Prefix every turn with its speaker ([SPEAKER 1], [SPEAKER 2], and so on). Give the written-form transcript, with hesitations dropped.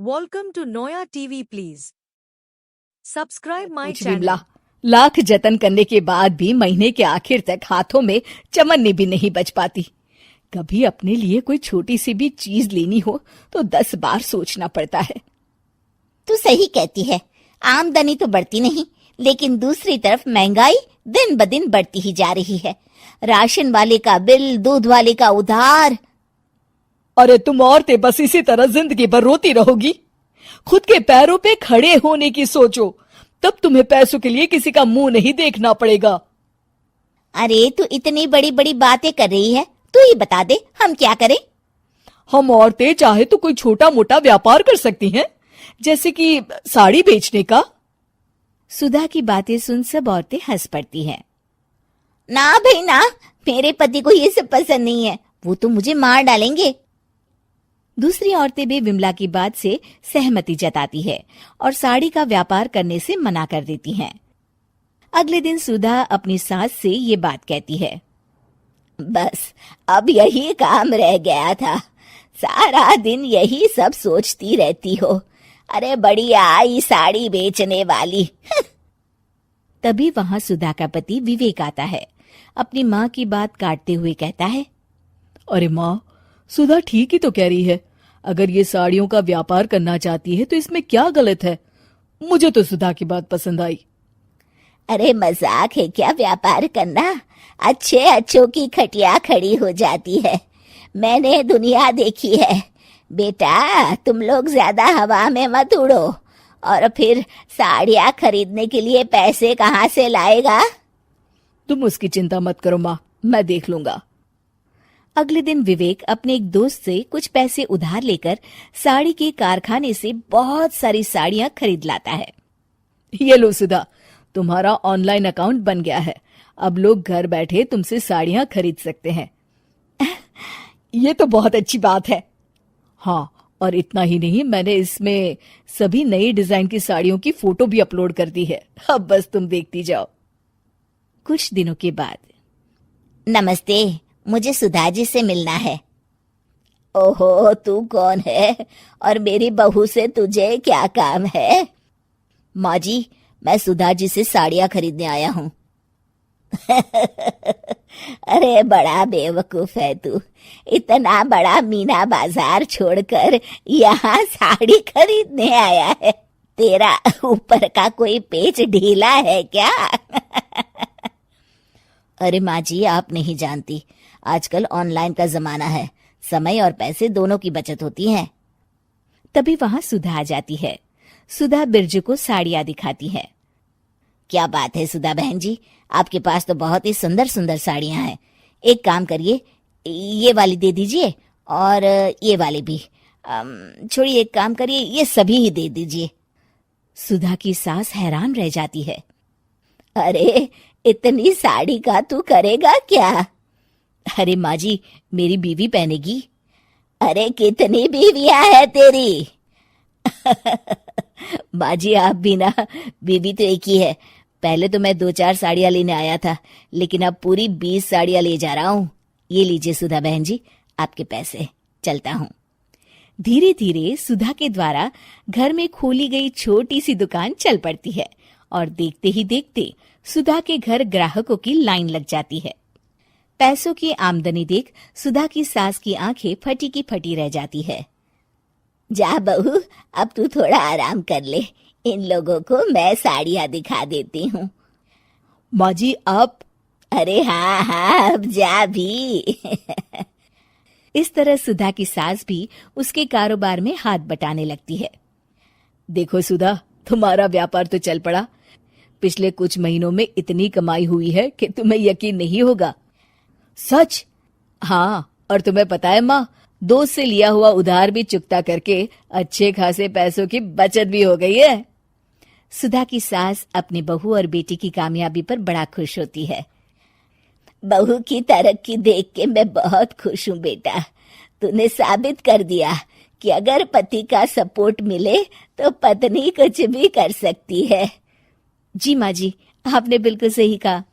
[SPEAKER 1] Welcome to Noya TV please. Subscribe my
[SPEAKER 2] कुछ
[SPEAKER 1] channel.
[SPEAKER 2] Vimla, lakh जतन करने के बाद भी महीने के आखिर तक हाथों में चमन्नी भी नहीं बच पाती। कभी अपने लिए कोई छोटी सी भी चीज लेनी हो तो 10 बार सोचना पड़ता है।
[SPEAKER 3] तू सही कहती है, आमदनी तो बढ़ती नहीं, लेकिन दूसरी तरफ महंगाई दिन ब दिन बढ़ती ही जा रही है। राशन वाले का बिल, दूध वाले का उधार।
[SPEAKER 2] अरे तुम औरतें बस इसी तरह जिंदगी भर रोती रहोगी। खुद के पैरों पे खड़े होने की सोचो, तब तुम्हें पैसों के लिए किसी का मुंह नहीं देखना पड़ेगा।
[SPEAKER 3] अरे तू इतनी बड़ी बड़ी बातें कर रही है, तू ही बता दे हम क्या करें।
[SPEAKER 2] हम औरतें चाहे तो कोई छोटा मोटा व्यापार कर सकती हैं, जैसे कि साड़ी बेचने का।
[SPEAKER 3] सुधा की बातें सुन सब औरतें हंस पड़ती हैं। ना भाई ना, मेरे पति को ये सब पसंद नहीं है, वो तो मुझे मार डालेंगे। दूसरी औरतें भी विमला की बात से सहमति जताती है और साड़ी का व्यापार करने से मना कर देती हैं। अगले दिन सुधा अपनी सास से ये बात कहती है। बस अब यही काम रह गया था, सारा दिन यही सब सोचती रहती हो। अरे बढ़िया आई साड़ी बेचने वाली। तभी वहां सुधा का पति विवेक आता है। अपनी माँ की बात काटते हुए कहता है,
[SPEAKER 2] अरे माँ, सुधा ठीक ही तो कह रही है। अगर ये साड़ियों का व्यापार करना चाहती है तो इसमें क्या गलत है। मुझे तो सुधा की बात पसंद आई।
[SPEAKER 3] अरे मजाक है क्या व्यापार करना? अच्छे अच्छों की खटिया खड़ी हो जाती है। मैंने दुनिया देखी है। बेटा तुम लोग ज्यादा हवा में मत उड़ो, और फिर साड़ियाँ खरीदने के लिए पैसे कहाँ से लाएगा?
[SPEAKER 2] तुम उसकी चिंता मत करो माँ, मैं देख लूंगा।
[SPEAKER 3] अगले दिन विवेक अपने एक दोस्त से कुछ पैसे उधार लेकर साड़ी के कारखाने से बहुत सारी साड़ियाँ खरीद लाता है।
[SPEAKER 2] ये लो सुधा, तुम्हारा ऑनलाइन अकाउंट बन गया है। अब लोग घर बैठे तुमसे साड़ियाँ खरीद सकते हैं। ये तो बहुत अच्छी बात है। हाँ, और इतना ही नहीं, मैंने इसमें सभी नई डिजाइन की साड़ियों की फोटो भी अपलोड कर दी है। अब बस तुम देखती जाओ।
[SPEAKER 3] कुछ दिनों के बाद, नमस्ते, मुझे सुधा जी से मिलना है। ओहो, तू कौन है और मेरी बहू से तुझे क्या काम है? माँ जी, मैं सुधा जी से साड़ियाँ खरीदने आया हूँ। अरे बड़ा बेवकूफ है तू, इतना बड़ा मीना बाजार छोड़कर यहाँ साड़ी खरीदने आया है। तेरा ऊपर का कोई पेच ढीला है क्या? अरे माँ जी, आप नहीं जानती, आजकल ऑनलाइन का जमाना है, समय और पैसे दोनों की बचत होती है। तभी वहां सुधा आ जाती है। सुधा बिरजू को साड़ियाँ दिखाती है। क्या बात है सुधा बहन जी, आपके पास तो बहुत ही सुंदर सुंदर साड़ियाँ हैं। एक काम करिए, ये वाली दे दीजिए और ये वाली भी। छोड़िए, एक काम करिए, ये सभी ही दे दीजिए। सुधा की सास हैरान रह जाती है। अरे इतनी साड़ी का तू करेगा क्या? अरे माँ जी, मेरी बीवी पहनेगी। अरे कितनी बीवियां है तेरी? माँ जी आप भी ना, बीवी तो एक ही है। पहले तो मैं 2-4 साड़ियाँ लेने आया था, लेकिन अब पूरी 20 साड़ियाँ ले जा रहा हूँ। ये लीजिए सुधा बहन जी, आपके पैसे, चलता हूँ। धीरे धीरे सुधा के द्वारा घर में खोली गई छोटी सी दुकान चल पड़ती है और देखते ही देखते सुधा के घर ग्राहकों की लाइन लग जाती है। पैसों की आमदनी देख सुधा की सास की आंखें फटी की फटी रह जाती है। जा बहू, अब तू थोड़ा आराम कर ले, इन लोगों को मैं साड़ियाँ दिखा देती हूँ।
[SPEAKER 2] माँ जी आप?
[SPEAKER 3] अरे हाँ हाँ, अब जा भी। इस तरह सुधा की सास भी उसके कारोबार में हाथ बटाने लगती है।
[SPEAKER 2] देखो सुधा, तुम्हारा व्यापार तो चल पड़ा। पिछले कुछ महीनों में इतनी कमाई हुई है कि तुम्हें यकीन नहीं होगा। सच? हाँ, और तुम्हें पता है माँ, दोस्त से लिया हुआ उधार भी चुकता करके अच्छे खासे पैसों की बचत भी हो गई है।
[SPEAKER 3] सुधा की सास अपनी बहू और बेटी की कामयाबी पर बड़ा खुश होती है। बहू की तरक्की देख के मैं बहुत खुश हूँ बेटा। तूने साबित कर दिया कि अगर पति का सपोर्ट मिले तो पत्नी कुछ भी कर सकती है। जी माँ जी, आपने बिल्कुल सही कहा।